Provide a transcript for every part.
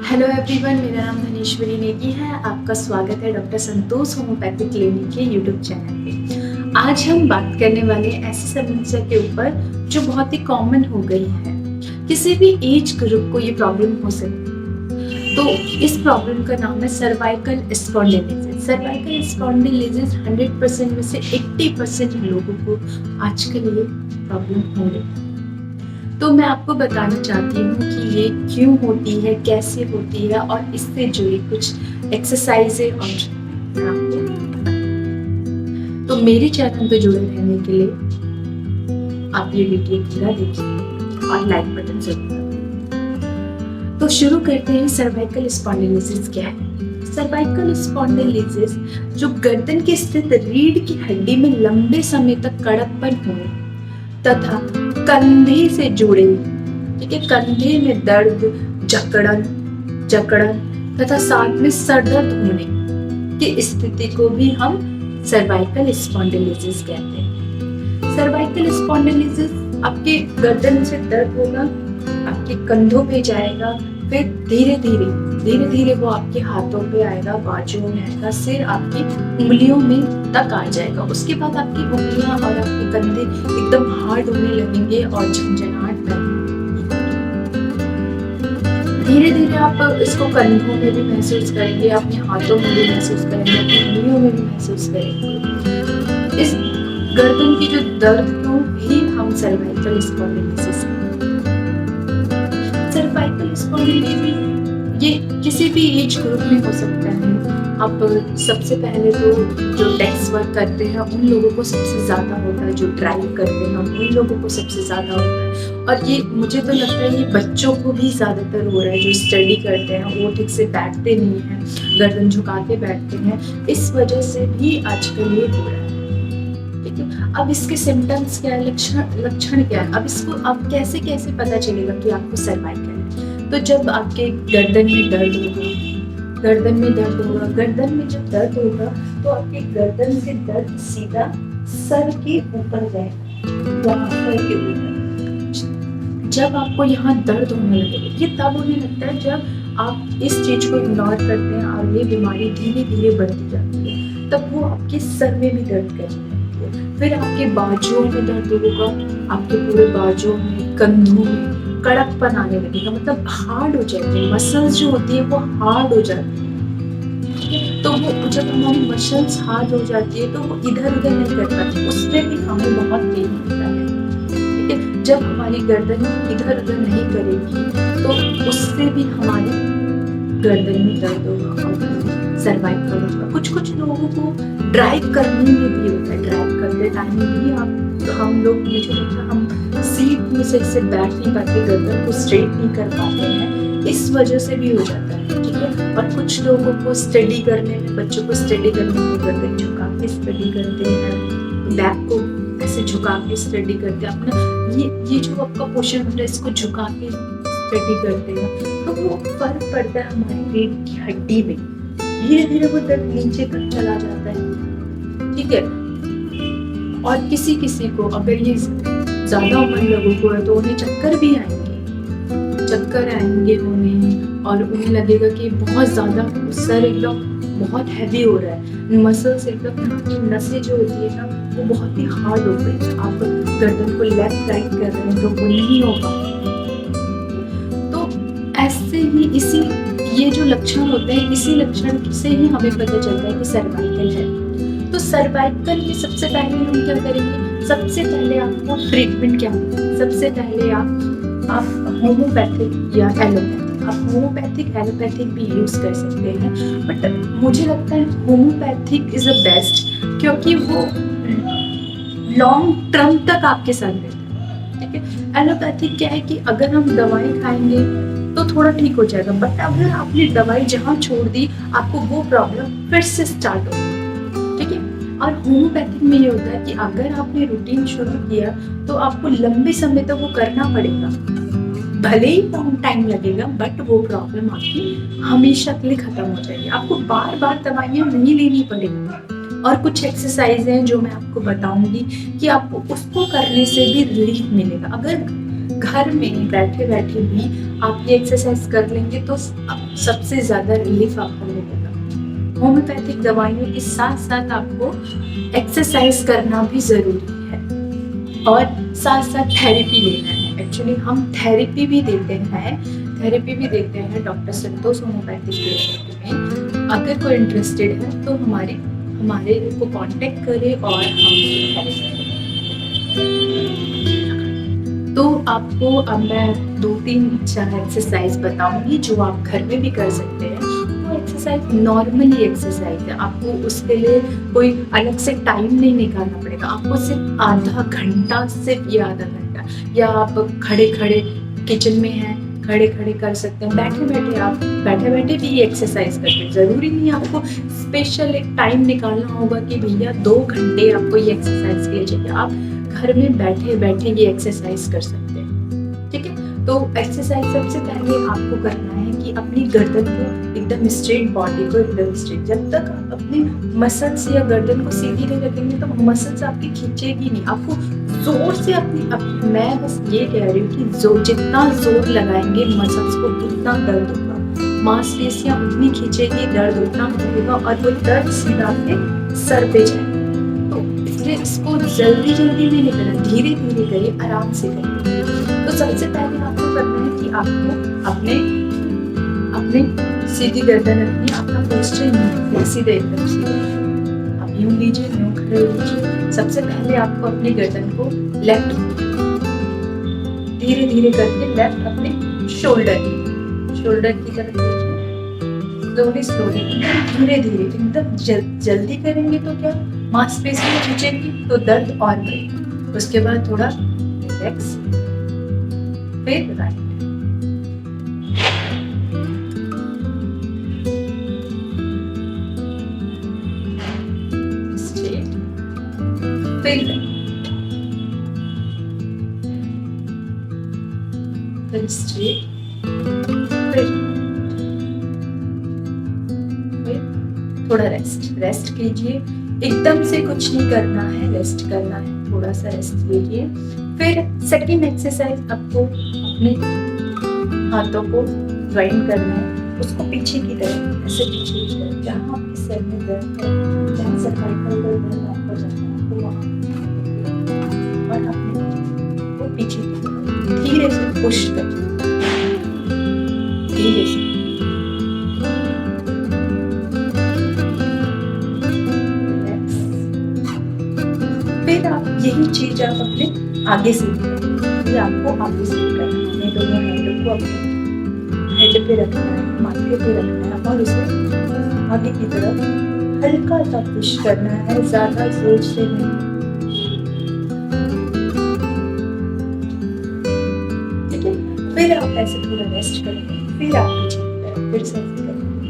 Hello everyone, मेरा नाम धनेश्वरी नेगी है। आपका स्वागत है डॉक्टर संतोष होम्योपैथिक क्लिनिक के यूट्यूब चैनल पे। आज हम बात करने वाले हैं ऐसी समस्या के ऊपर जो बहुत ही कॉमन हो गई है। किसी भी एज ग्रुप को ये प्रॉब्लम हो सकती है। तो इस प्रॉब्लम का नाम है सर्वाइकल स्पॉन्डिलोसिस। सर्वाइकल स्पॉन्डिलोसिस 100% में से 80% लोगों को आजकल ये प्रॉब्लम हो रही है। तो मैं आपको बताना चाहती हूँ कि ये क्यों होती है, कैसे होती है और इससे जुड़ी कुछ एक्सरसाइजें और मैं आपको बताऊँ। तो मेरे चैनल पे जुड़े रहने के लिए आप ये वीडियो पूरा देखिए और लाइक बटन जरूर दबाइए। तो शुरू करते हैं। सर्वाइकल स्पॉन्डिलोसिस क्या है? सर्वाइकल स्पॉन्डिलोसिस जो गर्दन के स्थित रीढ़ की हड्डी में लंबे समय तक कड़कपन होने तथा कंधे से जुड़े, ठीक है, कंधे में दर्द, जकड़न तथा साथ में सर दर्द होने की स्थिति को भी हम सर्वाइकल स्पॉन्डिलोसिस कहते हैं। सर्वाइकल स्पॉन्डिलोसिस आपके गर्दन से दर्द होगा, आपके कंधों पे जाएगा, फिर धीरे धीरे वो आपके हाथों पे आएगा, बाजुओं में आएगा, सिर आपकी उंगलियों में तक आ जाएगा। उसके बाद आपकी उंगलियां और आपके कंधे एकदम हार्ड होने लगेंगे और झंझनाहट लगेगी। धीरे धीरे आप इसको कंधों में भी महसूस करेंगे, अपने हाथों में भी महसूस करेंगे, अपनी उंगलियों में भी महसूस करेंगे। इस गर्दन की जो दर्द को भी हम सर्वाइकल स्पॉन्डिलोसिस। सर्वाइकल स्पॉन्डिलोसिस ये किसी भी एज ग्रुप में हो सकता है। अब सबसे पहले तो जो डेस्क वर्क करते हैं उन लोगों को सबसे ज़्यादा होता है, जो ड्राइव करते हैं उन लोगों को सबसे ज़्यादा होता है। और ये मुझे तो लगता है ये बच्चों को भी ज़्यादातर हो रहा है। जो स्टडी करते हैं वो ठीक से बैठते नहीं हैं, गर्दन झुका के बैठते हैं, इस वजह से भी आजकल ये हो रहा है। ठीक है, अब इसके सिम्टम्स क्या है, लक्षण क्या है? अब इसको अब कैसे पता चलेगा कि आपको सर्वाइकल है? तो जब आपके गर्दन में दर्द होगा, गर्दन में जब दर्द होगा तो आपके गर्दन से दर्द सीधा सर के ऊपर जाएगा, यहाँ सर के ऊपर। जब आपको यहाँ दर्द होने लगेगा, ये तब होने लगता है जब आप इस चीज को इग्नोर करते हैं और ये बीमारी धीरे धीरे बढ़ती जाती है। तब वो आपके सर में भी दर्द करने लगती है, फिर आपके बाजुओं में दर्द होगा, आपके पूरे बाजुओं में, कंधों में कड़कपन आने लगेगा, मतलब हार्ड हो जाएंगे मसल्स जो होती है वो हार्ड हो जाती है। तो वो जब हमारी मसल्स हार्ड हो जाती है तो वो इधर उधर नहीं कर पाती, उसमें भी हमें बहुत पेन होता है। ठीक है, जब हमारी गर्दन इधर उधर नहीं करेगी तो उससे भी हमारी गर्दन में दर्द होगा और सर्वाइकल होगा। कुछ लोगों को ड्राइव करने में भी होता है, ड्राइव करते टाइम भी हम लोग मुझे लगता है हम सीट में से बैठ नहीं पाते, गर्दन को स्ट्रेट नहीं कर पाते हैं, इस वजह से भी हो जाता है। ठीक है, और कुछ लोगों को स्टडी करने में, बच्चों को स्टडी करने में गर्दन झुका के स्टडी करते हैं, बैक को ऐसे झुका के स्टडी करते हैं, अपना ये जो आपका पोस्चर होता है इसको झुका के स्टडी करते हैं, तो वो फर्क पड़ता है हमारी रीढ़ की हड्डी में। धीरे धीरे वो दर्द नीचे तक चला जाता है। ठीक है, और किसी को अगर ये ज्यादा उम्र लोगों को है तो उन्हें चक्कर आएंगे उन्हें, और उन्हें लगेगा कि बहुत ज्यादा सर एकदम बहुत हैवी हो रहा है, मसल्स एकदम, नसें जो होती है ना वो बहुत ही हार्ड हो गई है। आप गर्दन को लेफ्ट राइट कर रहे हैं तो वो नहीं होगा। तो ऐसे ही ये जो लक्षण होते हैं, इसी लक्षण से ही हमें पता चलता है कि सर्वाइकल है। तो सर्वाइकल के सबसे पहले हम क्या करेंगे? सबसे पहले आपको ट्रीटमेंट क्या है? सबसे पहले आप होम्योपैथिक या एलोपैथिक, आप होम्योपैथिक एलोपैथिक भी यूज कर सकते हैं, बट मुझे लगता है होम्योपैथिक इज द बेस्ट, क्योंकि वो लॉन्ग टर्म तक आपके साथ रहता है। ठीक है, एलोपैथिक क्या है कि अगर हम दवाई खाएंगे तो थोड़ा ठीक हो जाएगा, बट अगर आपने दवाई जहाँ छोड़ दी आपको वो प्रॉब्लम फिर से स्टार्ट होगी। ठीक है, और होम्योपैथिक में ये होता है कि अगर आपने रूटीन शुरू किया तो आपको लंबे समय तक वो करना पड़ेगा, भले ही कम टाइम लगेगा, बट वो प्रॉब्लम आपकी हमेशा के लिए खत्म हो जाएगी। आपको बार बार दवाइयाँ नहीं लेनी पड़ेगी। और कुछ एक्सरसाइज हैं जो मैं आपको बताऊंगी कि आपको उसको करने से भी रिलीफ मिलेगा। अगर घर में बैठे बैठे भी आप ये एक्सरसाइज कर लेंगे तो सबसे ज़्यादा रिलीफ आपको मिलेगा। होम्योपैथिक दवाइयों के साथ साथ आपको एक्सरसाइज करना भी ज़रूरी है और साथ साथ थेरेपी लेना है। एक्चुअली हम थेरेपी भी देते हैं डॉक्टर संतोष होम्योपैथिक क्लिनिक में। अगर कोई इंटरेस्टेड है तो हमारे को कांटेक्ट करें और हम थेरेपी करें। तो आपको अब मैं 2-3 एक्सरसाइज बताऊंगी जो आप घर में भी कर सकते हैं। वो एक्सरसाइज नॉर्मली एक्सरसाइज है, आपको उसके लिए कोई अलग से टाइम नहीं निकालना पड़ेगा। आपको सिर्फ आधा घंटा, सिर्फ ये आधा घंटा, या आप खड़े खड़े किचन में हैं, खड़े खड़े कर सकते हैं। बैठे बैठे भी ये एक्सरसाइज करते, ज़रूरी नहीं आपको स्पेशल एक टाइम निकालना होगा कि भैया 2 घंटे आपको ये एक्सरसाइज के लिए चाहिए। आप घर में बैठे बैठे ये एक्सरसाइज कर सकते हैं, ठीक है। तो एक्सरसाइज सबसे पहले आपको करना है कि अपनी गर्दन को एकदम स्ट्रेट, बॉडी को एकदम स्ट्रेट। जब तक आप अपने मसल्स या गर्दन को सीधी नहीं रखेंगे तो मसल्स आपकी खींचेगी नहीं। आपको जोर से मैं बस ये कह रही हूँ कि जितना जोर लगाएंगे मसल्स को उतना दर्द होगा, मांसपेशियां उतनी खींचेगी, दर्द उतना होगा और वो दर्द सीधा आपके सर पे जाएगा। इसको जल्दी नहीं करना, धीरे धीरे करिए, आराम से करिए। तो सबसे पहले आपको करना है कि आपको अपने सीधी गर्दन रखनी है। आपका पोस्चर सीधे, एकदम सीधे। आप यूं लीजिए, यूं खड़े लीजिए। सबसे पहले आपको अपनी गर्दन को लेफ्ट धीरे धीरे करके लेफ्ट अपने शोल्डर की तरफ स्लोली धीरे धीरे। एकदम जल्दी करेंगे तो क्या मांसपेशियां खींचेंगी तो दर्द और बढ़ेगा। उसके बाद थोड़ा रिलैक्स, फिर राइट, स्ट्रेट, फिर स्ट्रेट, फिर थोड़ा रेस्ट कीजिए। एकदम से कुछ नहीं करना है, रेस्ट करना है, थोड़ा सा रेस्ट लीजिए। फिर सेकंड एक्सरसाइज, आपको अपने हाथों को ज्वाइन करना है, उसको पीछे की तरफ, ऐसे पीछे की तरफ, जहाँ आपके सर में दर्द है, जहाँ सर्वाइकल का दर्द आपको जाना है तो वहाँ, और अपने वो पीछे की तरफ धीरे से पुश करिए, धीरे से। फिर आप यही चीज आप अपने आगे से फिर आपको आगे से करना है। अपने दोनों हैंडों को अपने हेड पे रखना है, माथे पे रखना है और उसे आगे की तरफ हल्का सा पुश करना है, ज्यादा जोर से नहीं। ठीक है, फिर आप ऐसे थोड़ा रेस्ट करेंगे, फिर आप पीछे की तरफ फिर से करेंगे,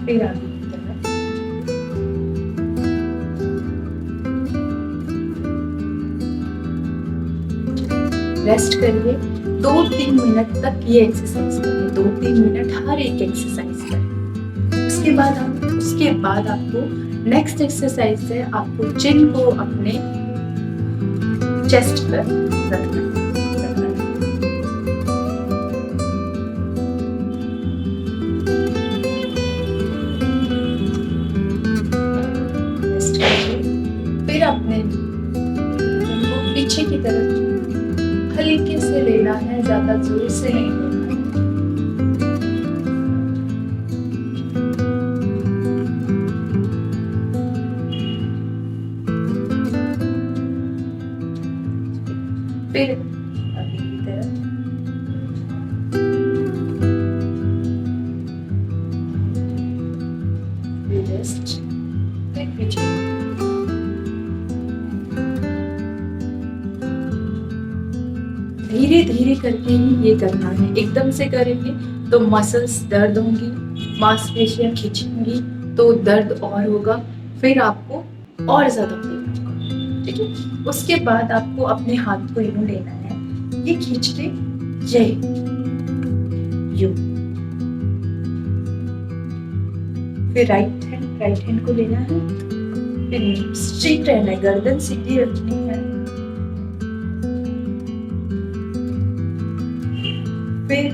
फिर आगे रेस्ट करिए। 2-3 मिनट तक ये एक्सरसाइज करिए, 2-3 मिनट हर एक एक्सरसाइज करें। उसके बाद आपको नेक्स्ट एक्सरसाइज है, आपको चिन को अपने चेस्ट पर रखना है। रेस्ट करिए, फिर अपने पीछे की तरफ हल्के से लेना है, ज्यादा जोर से नहीं लेना है। फिर आगे की तरफ, रेस्ट, फिर पीछे। धीरे धीरे करके ही ये करना है। एकदम से करेंगे तो मसल्स दर्द होंगी, मांसपेशियां खींचेंगी तो दर्द और होगा, फिर आपको और ज्यादा पेन होगा। ठीक है, उसके बाद आपको अपने हाथ को यूं लेना है, ये खींच के ये यूं, फिर राइट हैंड को लेना है, फिर स्ट्रेट रहना है, गर्दन सीधी रखनी है। फिर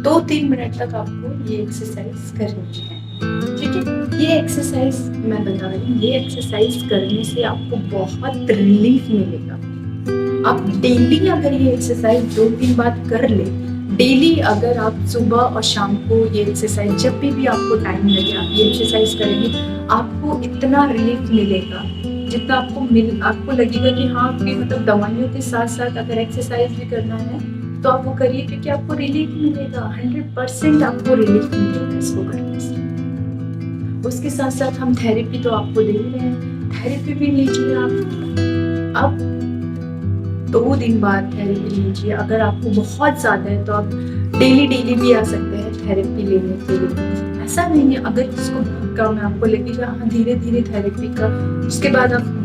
2-3 मिनट तक आपको ये एक्सरसाइज करनी है, ठीक है। ये एक्सरसाइज मैं बता रही हूँ, ये एक्सरसाइज करने से आपको बहुत रिलीफ मिलेगा। आप डेली अगर ये एक्सरसाइज 2-3 बार कर ले, डेली अगर आप सुबह और शाम को ये एक्सरसाइज, जब भी आपको टाइम लगे आप ये एक्सरसाइज करेंगे, आपको इतना रिलीफ मिलेगा जितना आपको लगेगा कि हाँ, आपकी मतलब दवाइयों के साथ साथ अगर एक्सरसाइज भी करना है तो आप वो करिए, क्योंकि आपको रिलीफ मिलेगा। 100% आपको रिलीफ मिलेगा इसको करने से। उसके साथ साथ हम थेरेपी तो आपको दे रहे हैं, थेरेपी भी लीजिए आप। अब 2 दिन बाद थेरेपी लीजिए। अगर आपको बहुत ज़्यादा है तो आप डेली भी आ सकते हैं थेरेपी लेने के लिए। ऐसा नहीं है, अगर इसको बहुत कम है, आपको लगेगा हाँ धीरे थेरेपी का, उसके बाद आप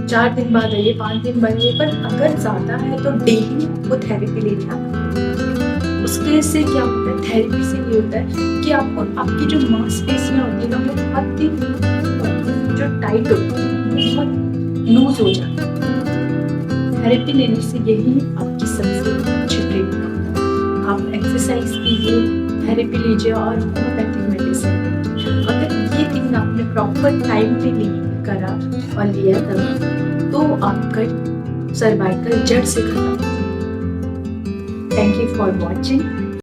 4 दिन बाद आइए, 5 दिन बाद आइए। पर अगर ज़्यादा है तो डेली आपको थेरेपी लेने आना है। उसके से क्या होता है, थेरेपी से ये होता है कि आपको आपकी जो मांसपेशियाँ होती है ना, वो बहुत ही जो टाइट होती है, वो बहुत लूज हो जाती है। थेरेपी लेने से यही आपकी सबसे अच्छी ट्रीटमेंट है। आप एक्सरसाइज कीजिए, थेरेपी लीजिए और होम्योपैथिक मेडिसिन। अगर ये 3 आपने प्रॉपर टाइम पे करा और लिया दवा, तो आपका सर्वाइकल जड़ से खत्म। Thank you for watching.